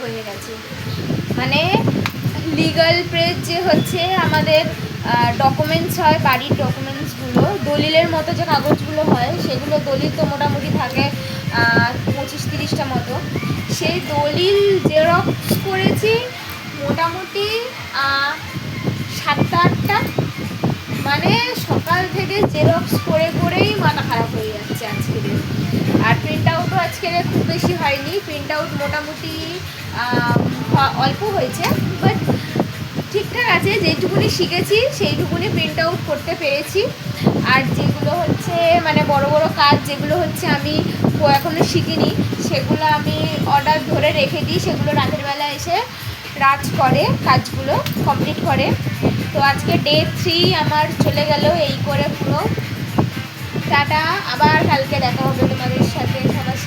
হয়ে গেছে। মানে লিগাল প্রেস যে হচ্ছে আমাদের ডকুমেন্টস হয়, বাড়ির ডকুমেন্টসগুলো, দলিলের মতো যে কাগজগুলো হয় সেগুলো, দলিল তো মোটামুটি থাকে 25-30টা মতো। সেই দলিল জেরক্স করেছি মোটামুটি 7-8টা। মানে সকাল থেকে জেরক্স করে করেই মাথা খারাপ হয়ে যাচ্ছে আজকে। আর প্রিন্ট আউটও আজকে খুব বেশি হয়নি, প্রিন্ট আউট মোটামুটি অল্প হয়েছে, বাট ঠিকঠাক আছে। যেটুকুনি শিখেছি সেইটুকুনি প্রিন্ট আউট করতে পেরেছি। আর যেগুলো হচ্ছে মানে বড় বড় কাজ যেগুলো হচ্ছে আমি এখনও শিখিনি, সেগুলো আমি অর্ডার ধরে রেখে দিই, সেগুলো রাতের বেলা এসে রাজ করে, কাজগুলো কমপ্লিট করে। তো আজকে ডে 3 আমার চলে গেল এই করে পুরো। টাটা, আবার কালকে দেখা হবে তোমাদের সাথে, সবার